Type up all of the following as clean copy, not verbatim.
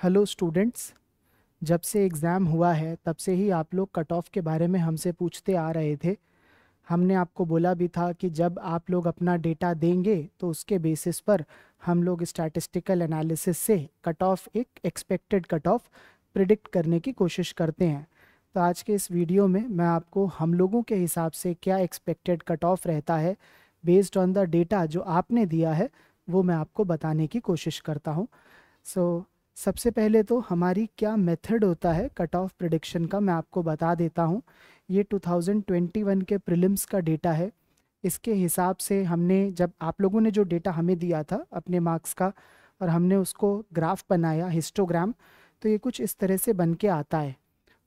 Hello students. जब से exam हुआ है तब से ही आप लोग कट ऑफ के बारे में हमसे पूछते आ रहे थे। हमने आपको बोला भी था कि जब आप लोग अपना डेटा देंगे तो उसके बेसिस पर हम लोग स्टैटिस्टिकल एनालिसिस से कट ऑफ, एक एक्सपेक्टेड कट ऑफ प्रिडिक्ट करने की कोशिश करते हैं। तो आज के इस वीडियो में मैं आपको हम लोगों के हिसाब से क्या एक्सपेक्टेड कट ऑफ रहता है बेस्ड ऑन द डेटा जो आपने दिया है, वो मैं आपको बताने की कोशिश करता हूँ। सो सबसे पहले तो हमारी क्या मेथड होता है कट ऑफ प्रिडिक्शन का, मैं आपको बता देता हूँ। ये 2021 के प्रीलिम्स का डेटा है। इसके हिसाब से हमने, जब आप लोगों ने जो डेटा हमें दिया था अपने मार्क्स का और हमने उसको ग्राफ बनाया, हिस्टोग्राम, तो ये कुछ इस तरह से बन के आता है।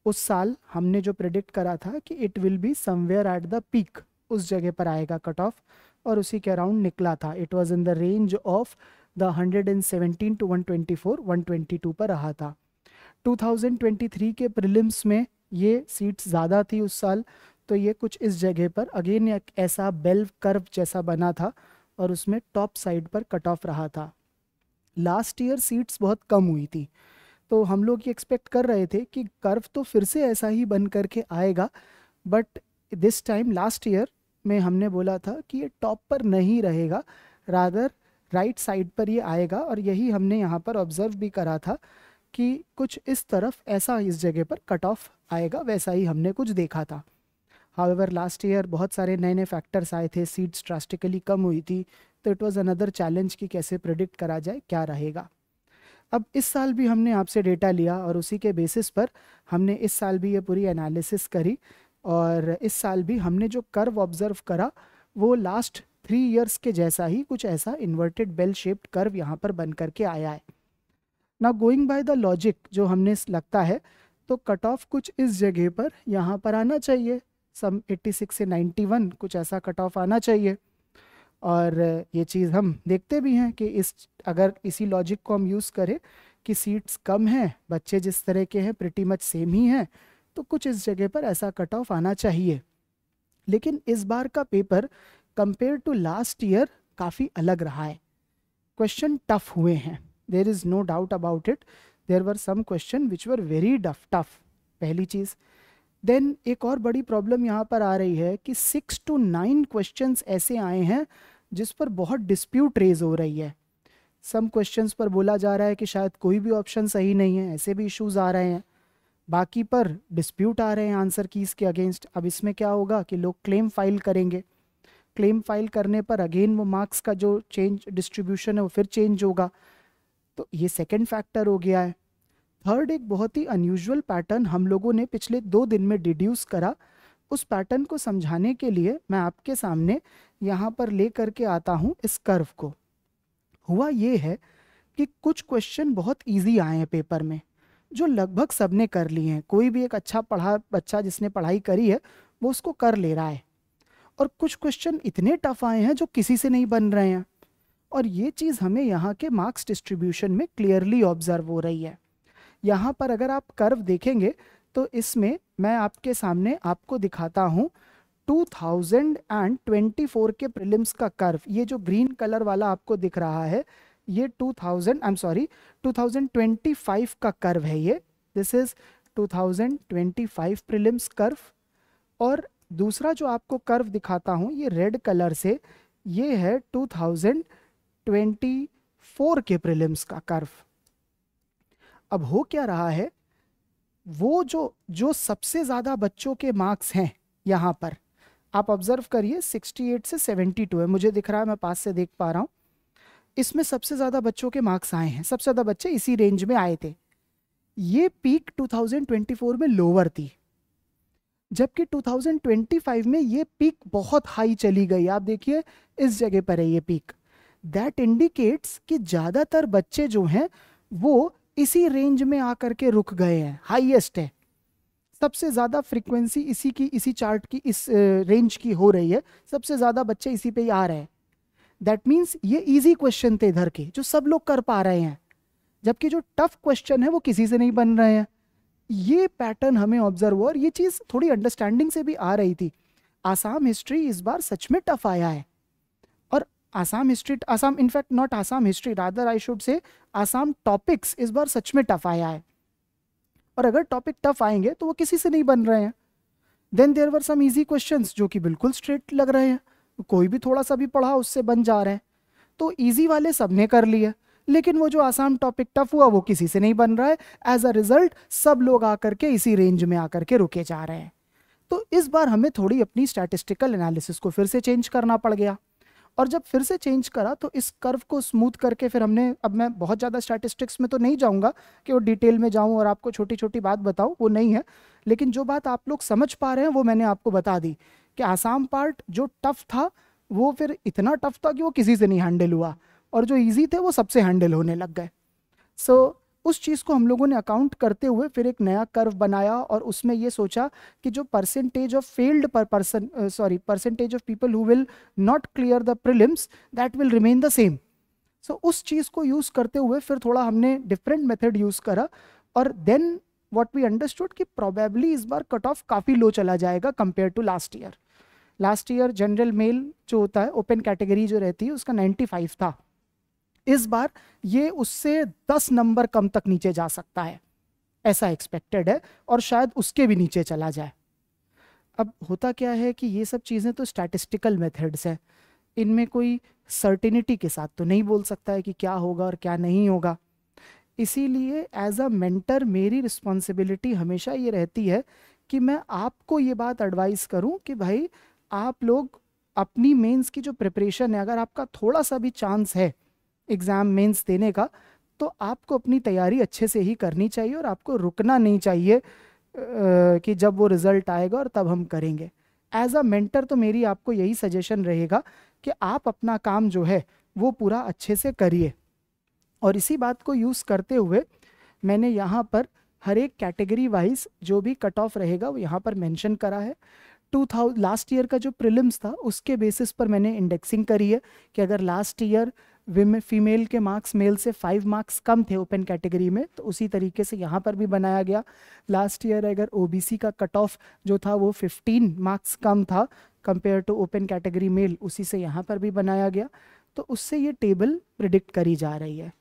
उस साल हमने जो प्रिडिक्ट करा था कि it will be somewhere at the peak, उस जगह पर आएगा कट ऑफ, और उसी के अराउंड निकला था। It was in the range of the 117 to 124, 122 पर रहा था। 2023 के प्रीलिम्स में ये सीट्स ज़्यादा थी उस साल, तो ये कुछ इस जगह पर अगेन एक ऐसा बेल कर्व जैसा बना था और उसमें टॉप साइड पर कट ऑफ रहा था। लास्ट ईयर सीट्स बहुत कम हुई थी, तो हम लोग ये एक्सपेक्ट कर रहे थे कि कर्व तो फिर से ऐसा ही बन करके आएगा, but this time last year में हमने बोला था कि ये टॉप पर नहीं रहेगा, रादर राइट साइड पर ये आएगा। और यही हमने यहाँ पर ऑब्जर्व भी करा था कि कुछ इस तरफ ऐसा इस जगह पर कट ऑफ आएगा, वैसा ही हमने कुछ देखा था। हाउएवर लास्ट ईयर बहुत सारे नए नए फैक्टर्स आए थे, सीट्स ड्रास्टिकली कम हुई थी, तो इट वाज अनदर चैलेंज कि कैसे प्रिडिक्ट करा जाए क्या रहेगा। अब इस साल भी हमने आपसे डेटा लिया और उसी के बेसिस पर हमने इस साल भी ये पूरी एनालिसिस करी, और इस साल भी हमने जो कर्व ऑब्जर्व करा वो लास्ट 3 इयर्स के जैसा ही कुछ ऐसा इन्वर्टेड बेल शेप्ड कर्व यहाँ पर बन करके आया है। ना गोइंग बाय द लॉजिक जो हमने लगता है, तो कट ऑफ कुछ इस जगह पर यहाँ पर आना चाहिए, सम 86 से 91 कुछ ऐसा कट ऑफ आना चाहिए। और ये चीज़ हम देखते भी हैं कि अगर इसी लॉजिक को हम यूज़ करें कि सीट्स कम हैं, बच्चे जिस तरह के हैं प्रिटी मच सेम ही हैं, तो कुछ इस जगह पर ऐसा कट ऑफ आना चाहिए। लेकिन इस बार का paper compare to last year काफ़ी अलग रहा है। क्वेश्चन टफ हुए हैं, there is no doubt about it. There were some question which were very tough, पहली चीज़। देन एक और बड़ी प्रॉब्लम यहाँ पर आ रही है कि 6 to 9 क्वेश्चंस ऐसे आए हैं जिस पर बहुत डिस्प्यूट रेज हो रही है। सम क्वेश्चंस पर बोला जा रहा है कि शायद कोई भी ऑप्शन सही नहीं है, ऐसे भी इश्यूज आ रहे हैं। बाकी पर डिस्प्यूट आ रहे हैं आंसर कीज के अगेंस्ट। अब इसमें क्या होगा कि लोग क्लेम फाइल करेंगे, क्लेम फाइल करने पर अगेन वो मार्क्स का जो चेंज डिस्ट्रीब्यूशन है वो फिर चेंज होगा। तो ये सेकेंड फैक्टर हो गया है। थर्ड, एक बहुत ही अनयूजुअल पैटर्न हम लोगों ने पिछले 2 दिन में डिड्यूस करा। उस पैटर्न को समझाने के लिए मैं आपके सामने यहाँ पर ले करके आता हूँ इस कर्व को। हुआ ये है कि कुछ क्वेश्चन बहुत इजी आए हैं पेपर में, जो लगभग सबने कर लिए हैं। कोई भी एक अच्छा पढ़ा बच्चा जिसने पढ़ाई करी है वो उसको कर ले रहा है। और कुछ क्वेश्चन इतने टफ आए हैं जो किसी से नहीं बन रहे हैं, और ये चीज़ हमें यहाँ के मार्क्स डिस्ट्रीब्यूशन में क्लियरली ऑब्जर्व हो रही है। यहाँ पर अगर आप कर्व देखेंगे तो इसमें मैं आपके सामने आपको दिखाता हूँ 2024 के प्रीलिम्स का कर्व। ये जो ग्रीन कलर वाला आपको दिख रहा है ये 2025 का कर्व है। ये दिस इज 2025 प्रीलिम्स कर्व। और दूसरा जो आपको कर्व दिखाता हूँ ये रेड कलर से, ये है 2024 के प्रीलिम्स का कर्व। अब हो क्या रहा है, वो जो सबसे ज़्यादा बच्चों के मार्क्स हैं यहाँ पर आप ऑब्जर्व करिए, 68 से 72 है, मुझे दिख रहा है, मैं पास से देख पा रहा हूँ। इसमें सबसे ज़्यादा बच्चों के मार्क्स आए हैं, सबसे ज़्यादा बच्चे इसी रेंज में आए थे। ये पीक 2024 में लोअर थी, जबकि 2025 में ये पीक बहुत हाई चली गई। आप देखिए इस जगह पर है ये पीक। दैट इंडिकेट्स कि ज़्यादातर बच्चे जो हैं वो इसी रेंज में आकर के रुक गए हैं, हाईएस्ट है। सबसे ज़्यादा फ्रीक्वेंसी इसी चार्ट की इस रेंज की हो रही है, सबसे ज़्यादा बच्चे इसी पे ही आ रहे हैं। दैट मीन्स ये इजी क्वेश्चन थे इधर के जो सब लोग कर पा रहे हैं, जबकि जो टफ क्वेश्चन है वो किसी से नहीं बन रहे हैं। ये पैटर्न हमें ऑब्जर्व हुआ, और ये चीज़ थोड़ी अंडरस्टैंडिंग से भी आ रही थी। आसाम हिस्ट्री इस बार सच में टफ आया है, और Assam history, Assam in fact not Assam history, rather I should say Assam topics इस बार सच में टफ आया है। और अगर टॉपिक टफ आएंगे तो वो किसी से नहीं बन रहे हैं। Then there were some easy questions जो कि बिल्कुल स्ट्रेट लग रहे हैं, कोई भी थोड़ा सा भी पढ़ा उससे बन जा रहे हैं। तो इजी वाले सबने कर लिए, लेकिन वो जो आसाम टॉपिक टफ हुआ वो किसी से नहीं बन रहा है। एज अ रिजल्ट सब लोग आकर के इसी रेंज में आकर के रुके जा रहे हैं। तो इस बार हमें थोड़ी अपनी स्टैटिस्टिकल एनालिसिस को फिर से चेंज करना पड़ गया। और जब फिर से चेंज करा तो इस कर्व को स्मूथ करके फिर हमने, अब मैं बहुत ज़्यादा स्टैटिस्टिक्स में तो नहीं जाऊंगा कि वो डिटेल में जाऊं और आपको छोटी छोटी बात बताऊं, वो नहीं है। लेकिन जो बात आप लोग समझ पा रहे हैं वो मैंने आपको बता दी कि आसाम पार्ट जो टफ था वो फिर इतना टफ था कि वो किसी से नहीं हैंडल हुआ, और जो ईजी थे वो सबसे हैंडल होने लग गए। सो उस चीज़ को हम लोगों ने अकाउंट करते हुए फिर एक नया कर्व बनाया और उसमें ये सोचा कि जो परसेंटेज ऑफ फेल्ड पर person, sorry, percentage of people who will not clear the prelims, that will remain the same. So उस चीज़ को यूज़ करते हुए फिर थोड़ा हमने डिफरेंट मेथड यूज़ करा, और देन व्हाट वी अंडरस्टूड कि प्रोबेबली इस बार कट ऑफ काफ़ी लो चला जाएगा compare to last year. Last year general male जो होता है, ओपन कैटेगरी जो रहती है, उसका 95 था। इस बार ये उससे 10 नंबर कम तक नीचे जा सकता है, ऐसा एक्सपेक्टेड है, और शायद उसके भी नीचे चला जाए। अब होता क्या है कि ये सब चीज़ें तो स्टैटिस्टिकल मेथड्स हैं, इनमें कोई सर्टिनिटी के साथ तो नहीं बोल सकता है कि क्या होगा और क्या नहीं होगा। इसीलिए एज अ मेंटर मेरी रिस्पॉन्सिबिलिटी हमेशा ये रहती है कि मैं आपको ये बात एडवाइस करूं कि भाई आप लोग अपनी मेंस की जो प्रिपरेशन है, अगर आपका थोड़ा सा भी चांस है एग्ज़ाम मेंस देने का, तो आपको अपनी तैयारी अच्छे से ही करनी चाहिए और आपको रुकना नहीं चाहिए कि जब वो रिज़ल्ट आएगा और तब हम करेंगे। एज अ मेंटर तो मेरी आपको यही सजेशन रहेगा कि आप अपना काम जो है वो पूरा अच्छे से करिए। और इसी बात को यूज़ करते हुए मैंने यहाँ पर हर एक कैटेगरी वाइज जो भी कट ऑफ रहेगा वो यहाँ पर मेंशन करा है। 2000 लास्ट ईयर का जो प्रीलिम्स था उसके बेसिस पर मैंने इंडेक्सिंग करी है कि अगर लास्ट ईयर फीमेल के मार्क्स मेल से 5 मार्क्स कम थे ओपन कैटेगरी में, तो उसी तरीके से यहाँ पर भी बनाया गया। लास्ट ईयर अगर ओबीसी का कट ऑफ जो था वो 15 मार्क्स कम था compare to open category male, उसी से यहाँ पर भी बनाया गया। तो उससे ये टेबल प्रिडिक्ट करी जा रही है।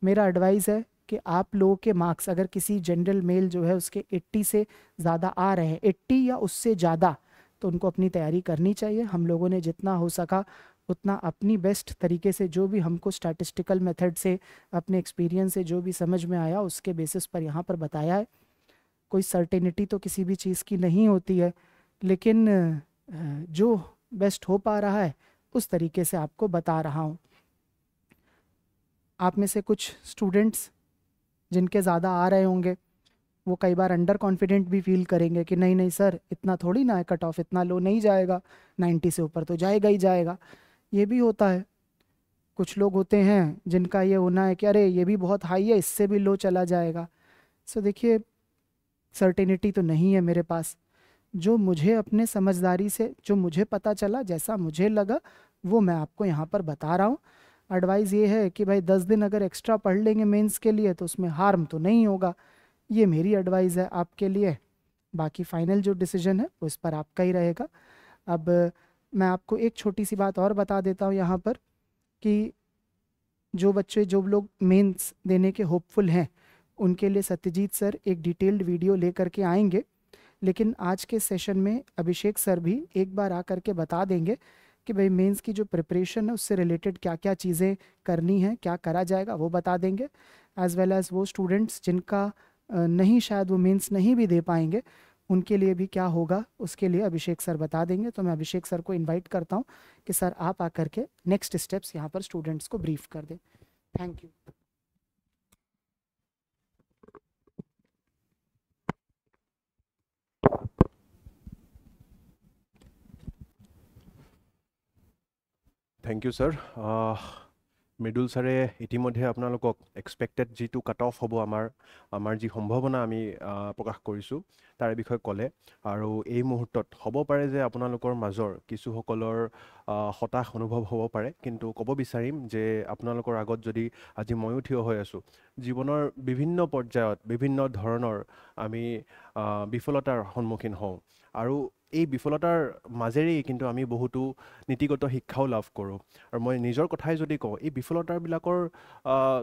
मेरा एडवाइस है कि आप लोगों के मार्क्स अगर किसी जनरल मेल जो है उसके 80 से ज़्यादा आ रहे हैं, 80 या उससे ज़्यादा, तो उनको अपनी तैयारी करनी चाहिए। हम लोगों ने जितना हो सका उतना अपनी बेस्ट तरीके से, जो भी हमको स्टैटिस्टिकल मेथड से, अपने एक्सपीरियंस से जो भी समझ में आया उसके बेसिस पर यहाँ पर बताया है। कोई सर्टेनिटी तो किसी भी चीज़ की नहीं होती है, लेकिन जो बेस्ट हो पा रहा है उस तरीके से आपको बता रहा हूँ। आप में से कुछ स्टूडेंट्स जिनके ज़्यादा आ रहे होंगे वो कई बार अंडर कॉन्फिडेंट भी फील करेंगे कि नहीं नहीं सर, इतना थोड़ी ना है, कट ऑफ इतना लो नहीं जाएगा, 90 से ऊपर तो जाएगा ही जाएगा। ये भी होता है। कुछ लोग होते हैं जिनका ये होना है कि अरे ये भी बहुत हाई है, इससे भी लो चला जाएगा। सो देखिए, सर्टेनिटी तो नहीं है मेरे पास। जो मुझे अपने समझदारी से, जो मुझे पता चला, जैसा मुझे लगा, वो मैं आपको यहाँ पर बता रहा हूँ। एडवाइस ये है कि भाई 10 दिन अगर एक्स्ट्रा पढ़ लेंगे मेंस के लिए तो उसमें हार्म तो नहीं होगा। ये मेरी एडवाइस है आपके लिए। बाकी फाइनल जो डिसीजन है वो इस पर आपका ही रहेगा। अब मैं आपको एक छोटी सी बात और बता देता हूँ यहाँ पर कि जो बच्चे, जो लोग मेंस देने के होपफुल हैं, उनके लिए सत्यजीत सर एक डिटेल्ड वीडियो लेकर के आएंगे। लेकिन आज के सेशन में अभिषेक सर भी एक बार आकर के बता देंगे कि भाई मेंस की जो प्रिपरेशन है उससे रिलेटेड क्या क्या चीज़ें करनी है, क्या करा जाएगा, वो बता देंगे। एज़ वेल एज़ वो स्टूडेंट्स जिनका नहीं, शायद वो मेंस नहीं भी दे पाएंगे, उनके लिए भी क्या होगा उसके लिए अभिषेक सर बता देंगे। तो मैं अभिषेक सर को इनवाइट करता हूँ कि सर आप आकर के नेक्स्ट स्टेप्स यहाँ पर स्टूडेंट्स को ब्रीफ कर दें। Thank you. Thank you sir. Mridul ছাৰে ইতিমধ্যে আপোনালোকক এক্সপেক্টেড যিটো কাট অফ হ'ব আমাৰ যি সম্ভাৱনা আমি প্ৰকাশ কৰিছোঁ তাৰে বিষয়ে ক'লে। আৰু এই মুহূৰ্তত হ'ব পাৰে যে আপোনালোকৰ মাজৰ কিছুসকলৰ হতাশ অনুভৱ হ'ব পাৰে, কিন্তু ক'ব বিচাৰিম যে আপোনালোকৰ আগত যদি আজি ময়ো থিয় হৈ আছোঁ, জীৱনৰ বিভিন্ন পৰ্যায়ত বিভিন্ন ধৰণৰ আমি বিফলতাৰ সন্মুখীন হওঁ, আৰু এই বিফলতাৰ মাজেৰেই কিন্তু আমি বহুতো নীতিগত শিক্ষাও লাভ কৰোঁ আৰু মই নিজৰ কথাই যদি কওঁ এই বিফলতাবিলাকৰ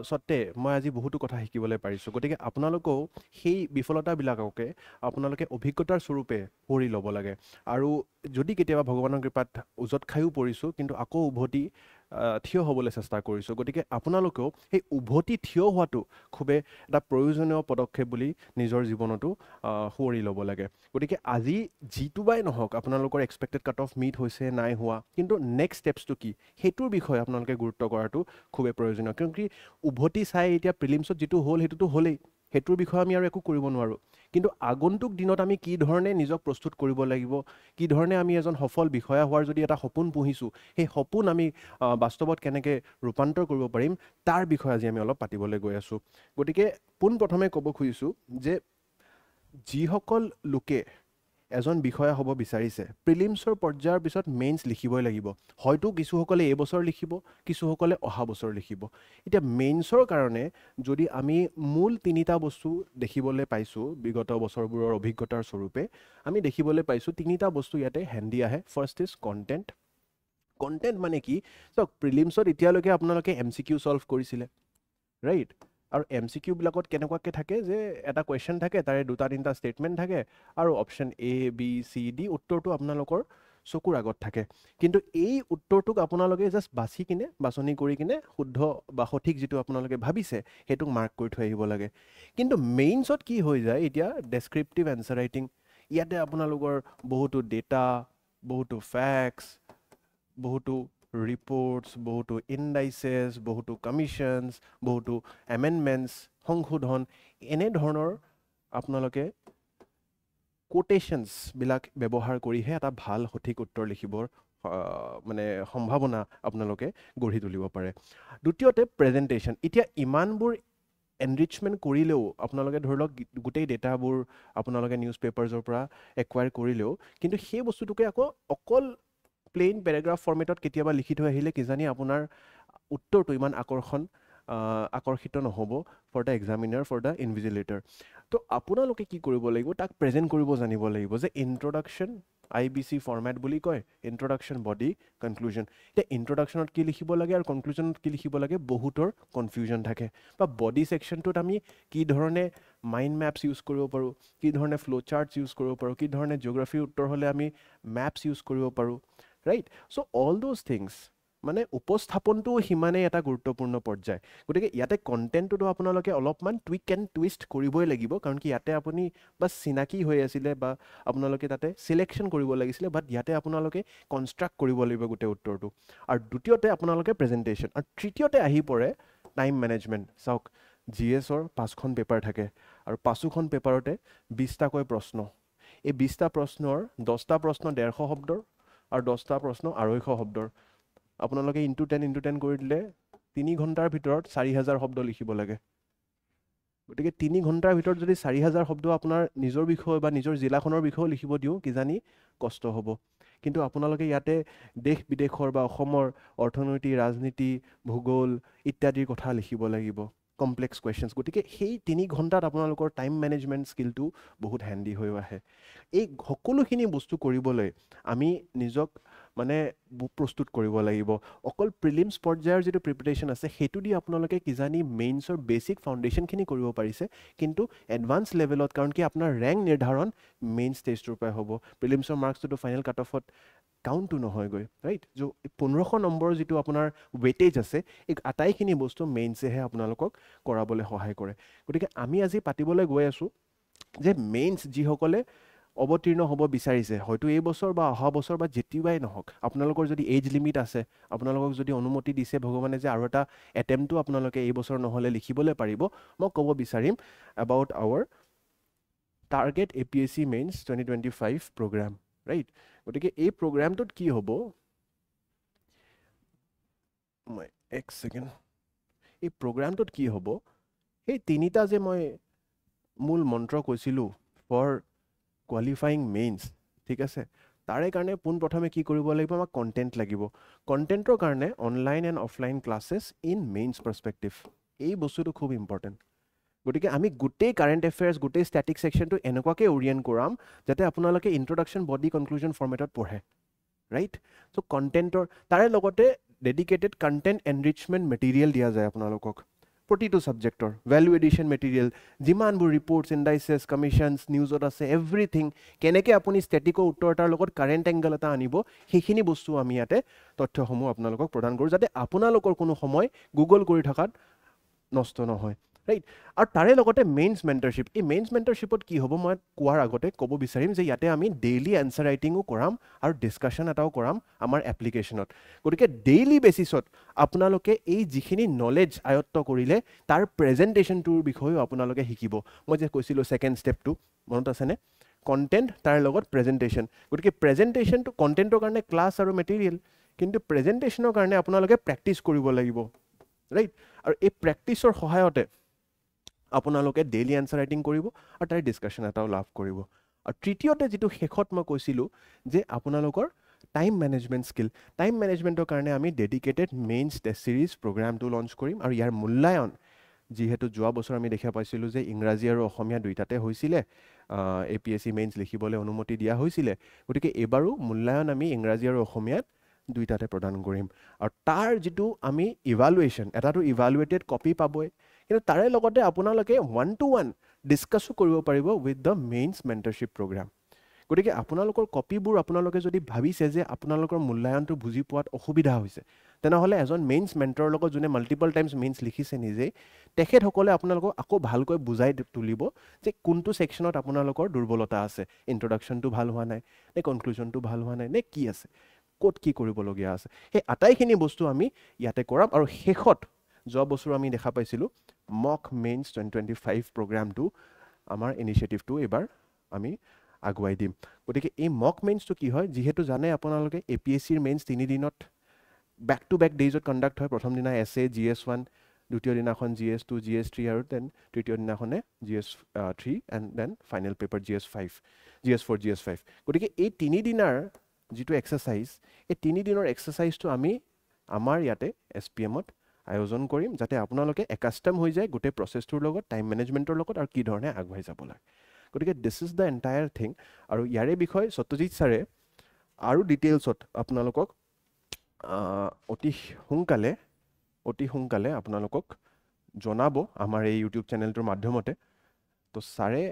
সত্ত্বে মই আজি বহুতো কথা শিকিবলৈ পাৰিছোঁ গতিকে আপোনালোকেও সেই বিফলতাবিলাককে আপোনালোকে অভিজ্ঞতাৰ স্বৰূপে পঢ়ি ল'ব লাগে আৰু যদি কেতিয়াবা ভগৱানৰ কৃপাত উজত খায়ো পৰিছোঁ কিন্তু আকৌ উভতি থিয় হ'বলৈ চেষ্টা কৰিছোঁ গতিকে আপোনালোকেও সেই উভতি থিয় হোৱাটো খুবেই এটা প্ৰয়োজনীয় পদক্ষেপ বুলি নিজৰ জীৱনতো সোঁৱৰি ল'ব লাগে গতিকে আজি যিটো বাই নহওক আপোনালোকৰ এক্সপেক্টেড কাট অফ মিট হৈছে নাই হোৱা কিন্তু নেক্সট ষ্টেপছটো কি সেইটোৰ বিষয়ে আপোনালোকে গুৰুত্ব কৰাটো খুবেই প্ৰয়োজনীয় কিয়নো উভতি চাই এতিয়া প্ৰিলিমছত যিটো হ'ল সেইটোতো হ'লেই সেইটোৰ বিষয়ে আমি আৰু একো কৰিব নোৱাৰোঁ কিন্তু আগন্তুক দিনত আমি কি ধৰণে নিজক প্ৰস্তুত কৰিব লাগিব কি ধৰণে আমি এজন সফল বিষয়া হোৱাৰ যদি এটা সপোন পুহিছোঁ সেই সপোন আমি বাস্তৱত কেনেকৈ ৰূপান্তৰ কৰিব পাৰিম তাৰ বিষয়ে আজি আমি অলপ পাতিবলৈ গৈ আছোঁ গতিকে পোনপ্ৰথমে ক'ব খুজিছোঁ যে যিসকল লোকে এজন বিষয়া হ'ব বিচাৰিছে প্ৰিলিমছৰ পৰ্যায়ৰ পিছত মেইনছ লিখিবই লাগিব হয়তো কিছুসকলে এই বছৰ লিখিব কিছুসকলে অহা বছৰ লিখিব এতিয়া মেইনছৰ কাৰণে যদি আমি মূল তিনিটা বস্তু দেখিবলৈ পাইছোঁ বিগত বছৰবোৰৰ অভিজ্ঞতাৰ স্বৰূপে আমি দেখিবলৈ পাইছোঁ তিনিটা বস্তু ইয়াতে হেণ্ডি আহে ফাৰ্ষ্ট ইজ কণ্টেণ্ট কণ্টেণ্ট মানে কি চাওক প্ৰিলিমছত এতিয়ালৈকে আপোনালোকে MCQ ছলভ কৰিছিলে ৰাইট আৰু MCQবিলাকত কেনেকুৱাকৈ থাকে যে এটা কুৱেশ্যন থাকে তাৰে দুটা তিনিটা ষ্টেটমেণ্ট থাকে আৰু option A, B, C, D উত্তৰটো আপোনালোকৰ চকুৰ আগত থাকে কিন্তু এই উত্তৰটোক আপোনালোকে জাষ্ট বাছনি কৰি কিনে শুদ্ধ বা সঠিক যিটো আপোনালোকে ভাবিছে সেইটোক মাৰ্ক কৰি থৈ আহিব লাগে কিন্তু মেইনছত কি হৈ যায় এতিয়া ডেছক্ৰিপটিভ এনচাৰ ৰাইটিং ইয়াতে আপোনালোকৰ বহুতো ডেটা বহুতো ফেক্টছ বহুতো ৰিপৰ্টছ বহুতো ইণ্ডাইচেছ বহুতো কমিশ্যনছ বহুতো এমেণ্ডমেণ্টছ সংশোধন এনেধৰণৰ আপোনালোকে কোটেশ্যনছবিলাক ব্যৱহাৰ কৰিহে এটা ভাল সঠিক উত্তৰ লিখিবৰ মানে সম্ভাৱনা আপোনালোকে গঢ়ি তুলিব পাৰে দ্বিতীয়তে প্ৰেজেণ্টেশ্যন এতিয়া ইমানবোৰ এনৰিচমেণ্ট কৰিলেও আপোনালোকে ধৰি লওক গোটেই ডেটাবোৰ আপোনালোকে নিউজ পেপাৰ্ছৰ পৰা একুৱায়াৰ কৰিলেও কিন্তু সেই বস্তুটোকে আকৌ অকল প্লেইন পেৰাগ্ৰাফ ফৰ্মেটত কেতিয়াবা লিখি থৈ আহিলে কিজানি আপোনাৰ উত্তৰটো ইমান আকৰ্ষিত নহ'ব for the এক্সামিনাৰ for the invigilator তো আপোনালোকে কি কৰিব লাগিব তাক প্ৰেজেণ্ট কৰিব জানিব লাগিব যে ইন্ট্ৰডাকশ্যন IBC ফৰ্মেট বুলি কয় ইন্ট্ৰডাকশ্যন বডি কনক্লুজন এতিয়া ইন্ট্ৰডাকশ্যনত কি লিখিব লাগে আৰু কনক্লুজনত কি লিখিব লাগে বহুতৰ কনফিউজন থাকে বা বডি ছেকশ্যনটোত আমি কি ধৰণে মাইণ্ড মেপছ ইউজ কৰিব পাৰোঁ কি ধৰণে ফ্ল' চাৰ্টছ ইউজ কৰিব পাৰোঁ কি ধৰণে জিঅ'গ্ৰাফিৰ উত্তৰ হ'লে আমি মেপছ ইউজ কৰিব পাৰোঁ right so' all those things মানে উপস্থাপনটোও সিমানেই এটা গুৰুত্বপূৰ্ণ পৰ্যায় গতিকে ইয়াতে কণ্টেণ্টটোতো আপোনালোকে অলপমান টুইক এণ্ড টুইষ্ট কৰিবই লাগিব কাৰণ কি ইয়াতে আপুনি বা চিনাকি হৈ আছিলে বা আপোনালোকে তাতে চিলেকশ্যন কৰিব লাগিছিলে বাট ইয়াতে আপোনালোকে কনষ্ট্ৰাক্ট কৰিব লাগিব গোটেই উত্তৰটো আৰু দ্বিতীয়তে আপোনালোকে প্ৰেজেণ্টেশ্যন আৰু তৃতীয়তে আহি পৰে টাইম মেনেজমেণ্ট চাওক GSৰ 5খন পেপাৰ থাকে আৰু 5খন পেপাৰতে 20টাকৈ প্ৰশ্ন এই 20টা প্ৰশ্নৰ 10টা প্ৰশ্ন 150 শব্দৰ আৰু 10টা প্ৰশ্ন 250 শব্দৰ আপোনালোকে ইনটু 10 কৰি দিলে 3 ঘণ্টাৰ ভিতৰত 4000 শব্দ লিখিব লাগে গতিকে 3 ঘণ্টাৰ ভিতৰত যদি 4000 শব্দ আপোনাৰ নিজৰ বিষয় বা নিজৰ জিলাখনৰ বিষয়েও লিখিব দিওঁ কিজানি কষ্ট হ'ব কিন্তু আপোনালোকে ইয়াতে দেশ বিদেশৰ বা অসমৰ অৰ্থনীতি ৰাজনীতি ভূগোল ইত্যাদিৰ কথা লিখিব লাগিব কমপ্লেক্স কুৱেশ্যনছ গতিকে সেই 3 ঘণ্টাত আপোনালোকৰ টাইম মেনেজমেণ্ট স্কিলটো বহুত হেণ্ডি হৈ আহে এই সকলোখিনি বস্তু কৰিবলৈ আমি নিজক মানে প্ৰস্তুত কৰিব লাগিব অকল প্ৰিলিমছ পৰ্যায়ৰ যিটো প্ৰিপাৰেশ্যন আছে সেইটো দি আপোনালোকে কিজানি মেইনছৰ বেছিক ফাউণ্ডেশ্যনখিনি কৰিব পাৰিছে কিন্তু এডভান্স লেভেলত কাৰণ কি আপোনাৰ ৰেংক নিৰ্ধাৰণ মেইন ষ্টেজটোৰ পৰাই হ'ব প্ৰিলিমছৰ মাৰ্কছটোতো ফাইনেল কাট অফত কাউণ্টটো নহয়গৈ ৰাইট য' 1500 নম্বৰৰ যিটো আপোনাৰ ৱেটেজ আছে এই আটাইখিনি বস্তু মেইনছেহে আপোনালোকক কৰাবলৈ সহায় কৰে গতিকে আমি আজি পাতিবলৈ গৈ আছোঁ যে মেইনছ যিসকলে অৱতীৰ্ণ হ'ব বিচাৰিছে হয়তো এই বছৰ বা অহা বছৰ বা যেতিয়াই নহওক আপোনালোকৰ যদি এজ লিমিট আছে আপোনালোকক যদি অনুমতি দিছে ভগৱানে যে আৰু এটা এটেম্পটো আপোনালোকে এই বছৰ নহ'লে লিখিবলৈ পাৰিব মই ক'ব বিচাৰিম about our target APSC mains 2025 program right গতিকে এই প্ৰগ্ৰামটোত কি হ'ব মই এক ছেকেণ্ড এই প্ৰগ্ৰামটোত কি হ'ব সেই তিনিটা যে মই মূল মন্ত্ৰ কৈছিলোঁ ফৰ কোৱালিফাইং মেইনছ ঠিক আছে তাৰে কাৰণে পোনপ্ৰথমে কি কৰিব লাগিব আমাক কণ্টেণ্ট লাগিব কণ্টেণ্টৰ কাৰণে online and offline classes in mains perspective এই বস্তুটো খুব ইম্পৰ্টেণ্ট গতিকে আমি গোটেই কাৰেণ্ট এফেয়াৰ্ছ গোটেই ষ্টেটিক ছেকশ্যনটো এনেকুৱাকৈ ওৰিয়েণ্ট কৰাম যাতে আপোনালোকে ইন্ট্ৰডাকশ্যন বডি কনক্লুজন ফৰ্মেটত পঢ়ে ৰাইট চ' কণ্টেণ্টৰ তাৰে লগতে ডেডিকেটেড কণ্টেণ্ট এনৰিচমেণ্ট মেটেৰিয়েল দিয়া যায় আপোনালোকক প্ৰতিটো ছাবজেক্টৰ ভেলু এডিশ্যন মেটেৰিয়েল যিমানবোৰ ৰিপৰ্টছ ইণ্ডাইচেছ কমিশ্যনছ নিউজত আছে এভৰিথিং কেনেকৈ আপুনি ষ্টেটিকৰ উত্তৰ এটাৰ লগত কাৰেণ্ট এংগল এটা আনিব সেইখিনি বস্তু আমি ইয়াতে তথ্যসমূহ আপোনালোকক প্ৰদান কৰোঁ যাতে আপোনালোকৰ কোনো সময় গুগল কৰি থকাত নষ্ট নহয় ৰাইট আৰু তাৰে লগতে মেইনছ মেণ্টাৰশ্বিপ এই মেইনছ মেণ্টাৰশ্বিপত কি হ'ব মই কোৱাৰ আগতে ক'ব বিচাৰিম যে ইয়াতে আমি ডেইলি এনচাৰ ৰাইটিঙো কৰাম আৰু ডিছকাশ্যন এটাও কৰাম আমাৰ এপ্লিকেশ্যনত গতিকে ডেইলি বেচিছত আপোনালোকে এই যিখিনি নলেজ আয়ত্ত কৰিলে তাৰ প্ৰেজেণ্টেশ্যনটোৰ বিষয়েও আপোনালোকে শিকিব মই যে কৈছিলোঁ ছেকেণ্ড ষ্টেপটো মনত আছেনে কণ্টেণ্ট তাৰ লগত প্ৰেজেণ্টেশ্যন গতিকে প্ৰেজেণ্টেশ্যনটো কণ্টেণ্টৰ কাৰণে ক্লাছ আৰু মেটেৰিয়েল কিন্তু প্ৰেজেণ্টেশ্যনৰ কাৰণে আপোনালোকে প্ৰেক্টিছ কৰিব লাগিব ৰাইট আৰু এই প্ৰেক্টিছৰ সহায়তে আপোনালোকে ডেইলি এনচাৰ ৰাইটিং কৰিব আৰু তাৰ ডিছকাশ্যন এটাও লাভ কৰিব আৰু তৃতীয়তে যিটো শেষত মই কৈছিলোঁ যে আপোনালোকৰ টাইম মেনেজমেণ্ট স্কিল টাইম মেনেজমেণ্টৰ কাৰণে আমি ডেডিকেটেড মেইনছ টেষ্ট ছিৰিজ প্ৰগ্ৰামটো লঞ্চ কৰিম আৰু ইয়াৰ মূল্যায়ন যিহেতু যোৱা বছৰ আমি দেখা পাইছিলোঁ যে ইংৰাজী আৰু অসমীয়া দুইটাতে হৈছিলে APSC মেইনছ লিখিবলৈ অনুমতি দিয়া হৈছিলে গতিকে এইবাৰো মূল্যায়ন আমি ইংৰাজী আৰু অসমীয়াত দুইটাতে প্ৰদান কৰিম আৰু তাৰ যিটো আমি ইভালুৱেশ্যন এটাটো ইভালুৱেটেড কপি পাবই কিন্তু তাৰে লগতে আপোনালোকে 1-to-1 ডিছকাছো কৰিব পাৰিব উইথ দ্য মেইনছ মেণ্টাৰশ্বিপ প্ৰগ্ৰাম গতিকে আপোনালোকৰ কপিবোৰ আপোনালোকে যদি ভাবিছে যে আপোনালোকৰ মূল্যায়নটো বুজি পোৱাত অসুবিধা হৈছে তেনেহ'লে এজন মেইনছ মেণ্টৰৰ লগত যোনে মাল্টিপল টাইমছ মেইনছ লিখিছে নিজেই তেখেতসকলে আপোনালোকক আকৌ ভালকৈ বুজাই তুলিব যে কোনটো ছেকশ্যনত আপোনালোকৰ দুৰ্বলতা আছে ইন্ট্ৰডাকশ্যনটো ভাল হোৱা নাই নে কনক্লুজনটো ভাল হোৱা নাই নে কি আছে ক'ত কি কৰিবলগীয়া আছে সেই আটাইখিনি বস্তু আমি ইয়াতে কৰাম আৰু শেষত যোৱা বছৰ আমি দেখা পাইছিলোঁ মক মেইনছ 2025 প্ৰগ্ৰামটো আমাৰ ইনিচিয়েটিভটো এইবাৰ আমি আগুৱাই দিম গতিকে এই মক মেইনছটো কি হয় যিহেতু জানে আপোনালোকে APSCৰ মেইনছ 3 দিনত বেক টু বেক ডেইজত কণ্ডাক্ট হয় প্ৰথম দিনা essay GS1 দ্বিতীয় দিনাখন GS2 GS3 আৰু দেন তৃতীয় দিনাখনে GS3 and then final paper GS4 GS5 গতিকে এই 3 দিনাৰ যিটো এক্সাৰচাইজ এই 3 দিনৰ এক্সাৰচাইজটো আমি আমাৰ ইয়াতে SPMত আয়োজন কৰিম যাতে আপোনালোকে একাষ্টম হৈ যায় গোটেই প্ৰচেছটোৰ লগত টাইম মেনেজমেণ্টৰ লগত আৰু কি ধৰণে আগবাঢ়ি যাব লাগে গতিকে this is the entire thing আৰু ইয়াৰে বিষয়ে সত্যজিৎ ছাৰে আৰু ডিটেইলছত আপোনালোকক অতি সোনকালে আপোনালোকক জনাব আমাৰ এই ইউটিউব চেনেলটোৰ মাধ্যমতে তো ছাৰে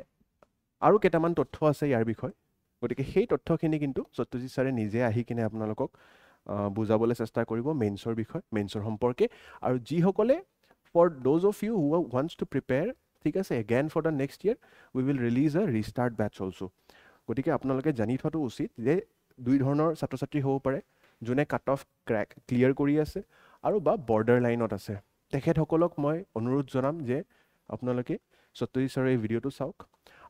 আৰু কেইটামান তথ্য আছে ইয়াৰ বিষয়ে গতিকে সেই তথ্যখিনি কিন্তু সত্যজিৎ ছাৰে নিজে আহি কিনে আপোনালোকক বুজাবলৈ চেষ্টা কৰিব মেইনছৰ বিষয়ে মেইনছৰ সম্পৰ্কে আৰু যিসকলে for those of you who wants to prepare ঠিক আছে again for the next year we will release a restart batches also' গতিকে আপোনালোকে জানি থোৱাটো উচিত যে দুই ধৰণৰ ছাত্ৰ ছাত্ৰী হ'ব পাৰে যোনে কাট অফ ক্লিয়াৰ কৰি আছে আৰু বা বৰ্ডাৰ লাইনত আছে তেখেতসকলক মই অনুৰোধ জনাম যে আপোনালোকে সত্যজিৎ ছাৰৰ এই ভিডিঅ'টো চাওক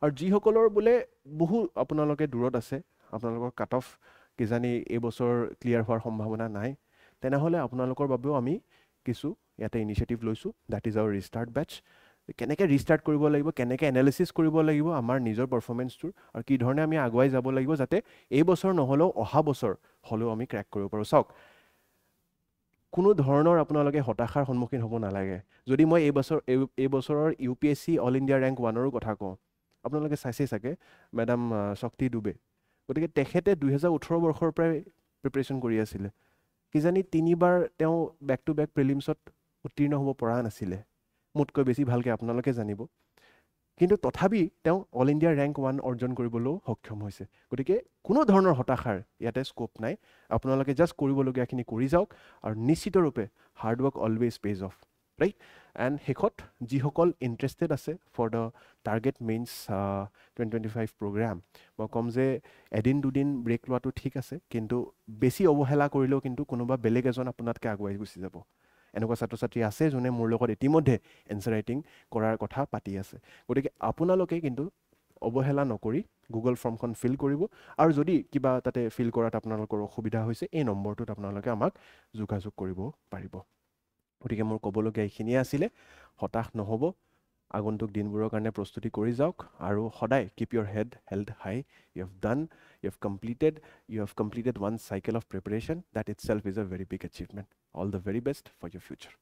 আৰু যিসকলৰ বোলে বহু আপোনালোকে দূৰত আছে আপোনালোকৰ কাট অফ কিজানি এই বছৰ ক্লিয়াৰ হোৱাৰ সম্ভাৱনা নাই তেনেহ'লে আপোনালোকৰ বাবেও আমি কিছু ইয়াতে ইনিচিয়েটিভ লৈছোঁ that is our restart batches কেনেকৈ ৰিষ্টাৰ্ট কৰিব লাগিব কেনেকৈ এনালিচিছ কৰিব লাগিব আমাৰ নিজৰ পাৰফৰ্মেঞ্চটোৰ আৰু কি ধৰণে আমি আগুৱাই যাব লাগিব যাতে এই বছৰ নহ'লেও অহা বছৰ হ'লেও আমি ক্ৰেক কৰিব পাৰোঁ চাওক কোনো ধৰণৰ আপোনালোকে হতাশাৰ সন্মুখীন হ'ব নালাগে যদি মই এই বছৰৰ UPSC অল ইণ্ডিয়া ৰেংক 1ৰো কথা কওঁ আপোনালোকে চাইছেই চাগে মেডাম শক্তি ডুবে গতিকে তেখেতে 2018 বৰ্ষৰ পৰাই প্ৰিপেৰেশ্যন কৰি আছিলে কিজানি 3বাৰ তেওঁ বেক টু বেক প্ৰিলিমছত উত্তীৰ্ণ হ'ব পৰা নাছিলে মোতকৈ বেছি ভালকৈ আপোনালোকে জানিব কিন্তু তথাপি তেওঁ অল ইণ্ডিয়া ৰেংক 1 অৰ্জন কৰিবলৈও সক্ষম হৈছে গতিকে কোনো ধৰণৰ হতাশাৰ ইয়াতে স্কোপ নাই আপোনালোকে জাষ্ট কৰিবলগীয়াখিনি কৰি যাওক আৰু নিশ্চিতৰূপে hard work always pays off right and শেষত যিসকল ইণ্টাৰেষ্টেড আছে for the target mains 2025 programme মই ক'ম যে এদিন দুদিন ব্ৰেক লোৱাটো ঠিক আছে কিন্তু বেছি অৱহেলা কৰিলেও কিন্তু কোনোবা বেলেগ এজন আপোনাতকৈ আগুৱাই গুচি যাব এনেকুৱা ছাত্ৰ ছাত্ৰী আছে যোনে মোৰ লগত ইতিমধ্যে এনচাৰ ৰাইটিং কৰাৰ কথা পাতি আছে গতিকে আপোনালোকে কিন্তু অৱহেলা নকৰি গুগল ফৰ্মখন ফিল কৰিব আৰু যদি কিবা তাতে ফিল কৰাত আপোনালোকৰ অসুবিধা হৈছে এই নম্বৰটোত আপোনালোকে আমাক যোগাযোগ কৰিব পাৰিব গতিকে মোৰ ক'বলগীয়া এইখিনিয়ে আছিলে হতাশ নহ'ব আগন্তুক দিনবোৰৰ কাৰণে প্ৰস্তুতি কৰি যাওক আৰু সদায় keep your head held high you have completed one cycle of preparation that itself is a very big achievement all the very best for your future